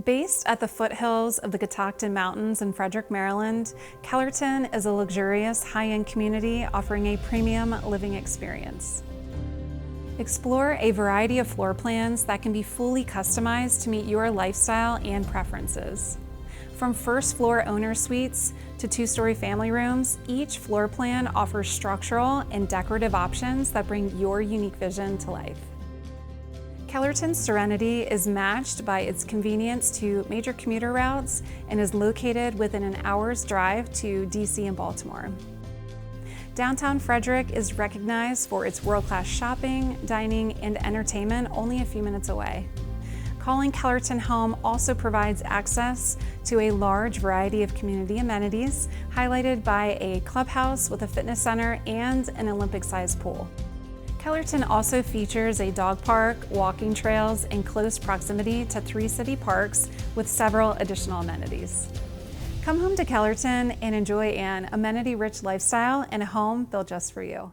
Based at the foothills of the Catoctin Mountains in Frederick, Maryland, Kellerton is a luxurious, high-end community offering a premium living experience. Explore a variety of floor plans that can be fully customized to meet your lifestyle and preferences. From first-floor owner suites to two-story family rooms, each floor plan offers structural and decorative options that bring your unique vision to life. Kellerton's serenity is matched by its convenience to major commuter routes and is located within an hour's drive to DC and Baltimore. Downtown Frederick is recognized for its world-class shopping, dining, and entertainment only a few minutes away. Calling Kellerton home also provides access to a large variety of community amenities, highlighted by a clubhouse with a fitness center and an Olympic-sized pool. Kellerton also features a dog park, walking trails, and close proximity to 3 city parks with several additional amenities. Come home to Kellerton and enjoy an amenity-rich lifestyle in a home built just for you.